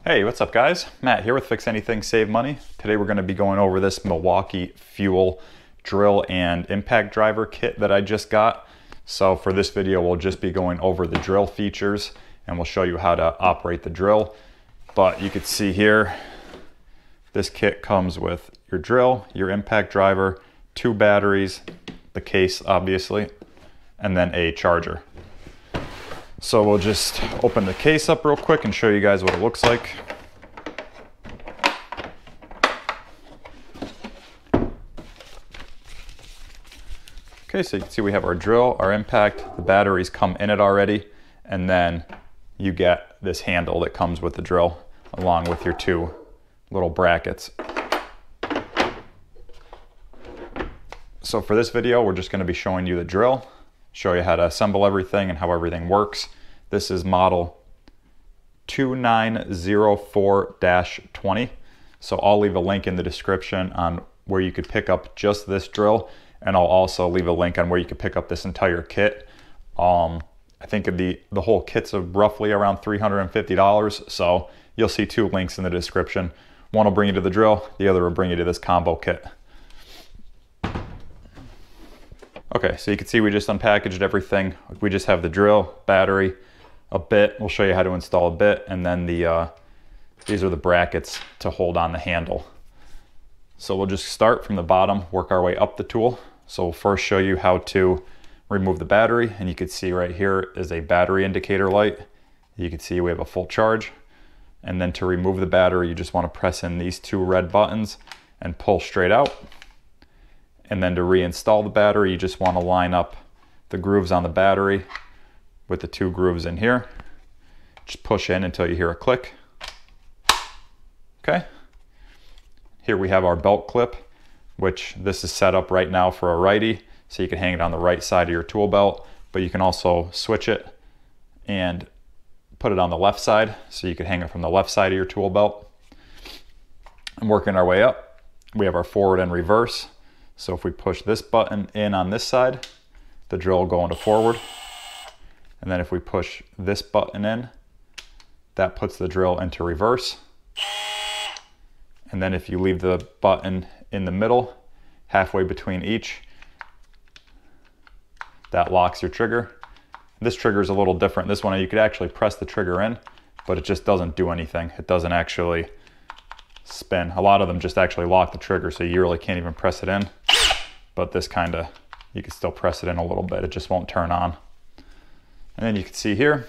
Hey, what's up guys? Matt here with Fix Anything Save Money. Today we're going to be going over this Milwaukee fuel drill and impact driver kit that I just got. So for this video we'll just be going over the drill features and we'll show you how to operate the drill. But you can see here, this kit comes with your drill, your impact driver, 2 batteries, the case obviously, and then a charger. So we'll just open the case up real quick and show you guys what it looks like. Okay, so you can see we have our drill, our impact, the batteries come in it already, and then you get this handle that comes with the drill along with your 2 little brackets. So for this video, we're just going to be showing you the drill, show you how to assemble everything and how everything works. This is model 2904-20. So I'll leave a link in the description on where you could pick up just this drill, and I'll also leave a link on where you could pick up this entire kit. I think the whole kit's roughly around $350, so you'll see 2 links in the description. One will bring you to the drill, the other will bring you to this combo kit. Okay, so you can see we just unpackaged everything. We just have the drill, battery, a bit. We'll show you how to install a bit, and then these are the brackets to hold on the handle. So we'll just start from the bottom, work our way up the tool. So we'll first show you how to remove the battery, and you can see right here is a battery indicator light. You can see we have a full charge. And then to remove the battery, you just want to press in these 2 red buttons and pull straight out. And then to reinstall the battery, you just want to line up the grooves on the battery with the 2 grooves in here. Just push in until you hear a click. Okay. Here we have our belt clip, which this is set up right now for a righty, so you can hang it on the right side of your tool belt, but you can also switch it and put it on the left side, so you can hang it from the left side of your tool belt. And working our way up, we have our forward and reverse. So if we push this button in on this side, the drill will go into forward. And then if we push this button in, that puts the drill into reverse. And then if you leave the button in the middle, halfway between each, that locks your trigger. This trigger is a little different. This one, you could actually press the trigger in, but it just doesn't do anything. It doesn't actually spin. A lot of them just actually lock the trigger, so you really can't even press it in. But this you can still press it in a little bit. It just won't turn on. And then you can see here,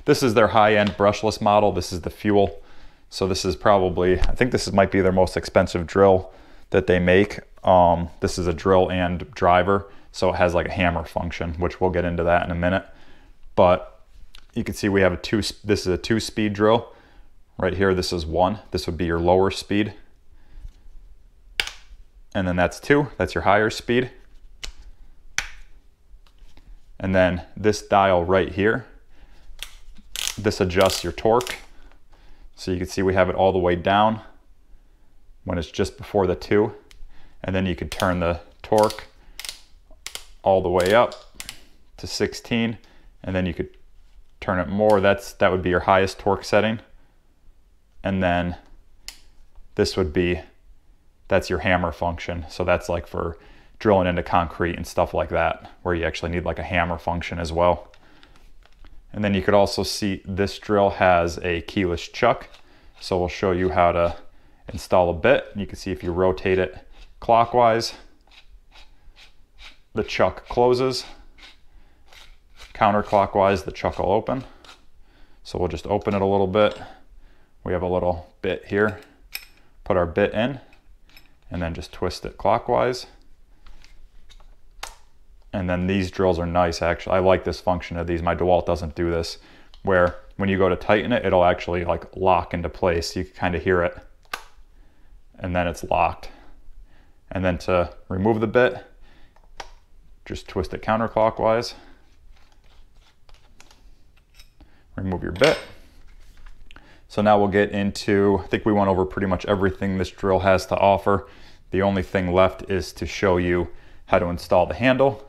this is their high-end brushless model. This is the fuel. So this is probably, I think this might be their most expensive drill that they make. This is a drill and driver, so it has like a hammer function, which we'll get into that in a minute. But you can see we have this is a 2-speed drill. Right here, this is 1. This would be your lower speed. And then that's 2, that's your higher speed. And then this dial right here, this adjusts your torque. So you can see we have it all the way down when it's just before the 2. And then you could turn the torque all the way up to 16. And then you could turn it more. That would be your highest torque setting. And then this would be, that's your hammer function. So that's like for drilling into concrete and stuff like that, where you actually need like a hammer function as well. And then you could also see this drill has a keyless chuck. So we'll show you how to install a bit. You can see if you rotate it clockwise, the chuck closes. Counterclockwise, the chuck will open. So we'll just open it a little bit. We have a little bit here. Put our bit in and then just twist it clockwise. And then these drills are nice, actually. I like this function of these. My DeWalt doesn't do this, where when you go to tighten it, it'll actually like lock into place. You can kind of hear it. And then it's locked. And then to remove the bit, just twist it counterclockwise. Remove your bit. So now we'll get into, I think we went over pretty much everything this drill has to offer. The only thing left is to show you how to install the handle.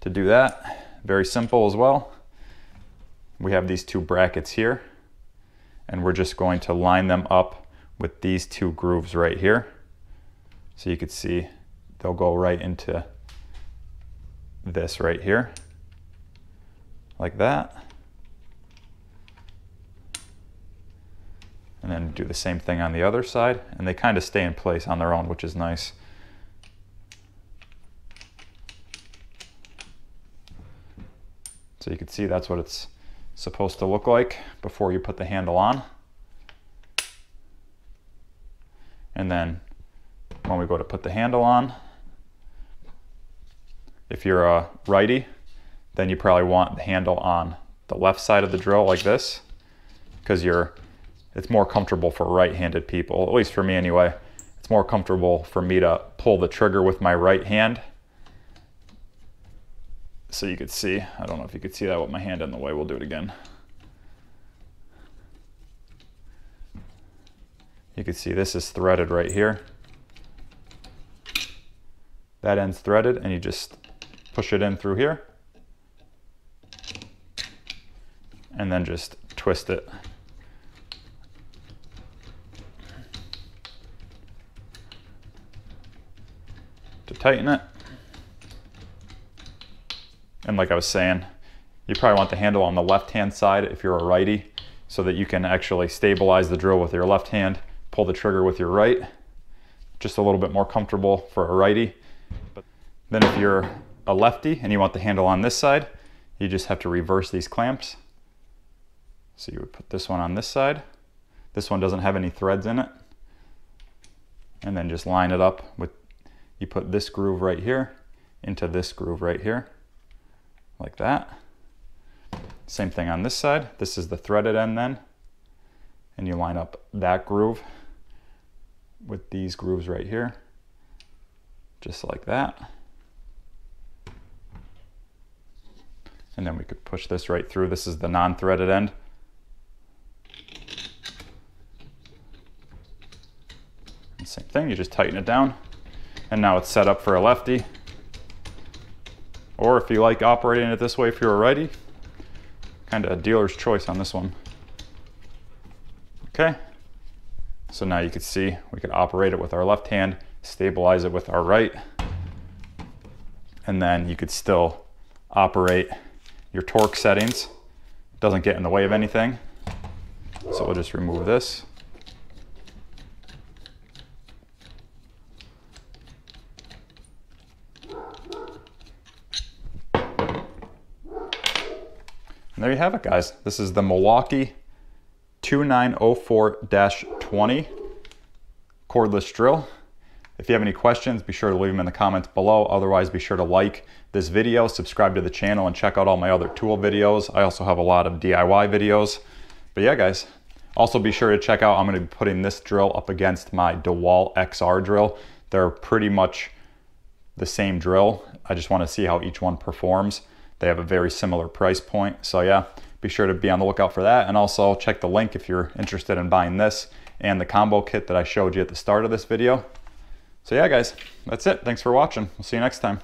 To do that, very simple as well. We have these 2 brackets here, and we're just going to line them up with these two grooves right here. So you can see they'll go right into this right here, like that. And then do the same thing on the other side, and they kind of stay in place on their own, which is nice. So you can see that's what it's supposed to look like before you put the handle on. And then when we go to put the handle on, if you're a righty, then you probably want the handle on the left side of the drill like this, because it's more comfortable for right-handed people, at least for me anyway. It's more comfortable for me to pull the trigger with my right hand. So you could see, I don't know if you could see that with my hand in the way, we'll do it again. You can see this is threaded right here. That end's threaded, and you just push it in through here and then just twist it. To tighten it. And like I was saying, you probably want the handle on the left-hand side if you're a righty, so that you can actually stabilize the drill with your left hand, pull the trigger with your right. Just a little bit more comfortable for a righty. But then if you're a lefty and you want the handle on this side, you just have to reverse these clamps. So you would put this one on this side. This one doesn't have any threads in it. And then just line it up with, you put this groove right here into this groove right here, like that. Same thing on this side. This is the threaded end then. And you line up that groove with these grooves right here, just like that. And then we could push this right through. This is the non-threaded end. And same thing, you just tighten it down. And now it's set up for a lefty. Or if you like operating it this way, if you're a righty, kind of a dealer's choice on this one. Okay, so now you can see we could operate it with our left hand, stabilize it with our right, and then you could still operate your torque settings. It doesn't get in the way of anything. So we'll just remove this. And there you have it, guys. This is the Milwaukee 2904-20 cordless drill. If you have any questions, be sure to leave them in the comments below. Otherwise, be sure to like this video, subscribe to the channel, and check out all my other tool videos. I also have a lot of DIY videos. But yeah, guys, also be sure to check out, I'm going to be putting this drill up against my DeWalt XR drill. They're pretty much the same drill. I just want to see how each one performs. They have a very similar price point. So yeah, be sure to be on the lookout for that. And also check the link if you're interested in buying this and the combo kit that I showed you at the start of this video. So yeah, guys, that's it. Thanks for watching. We'll see you next time.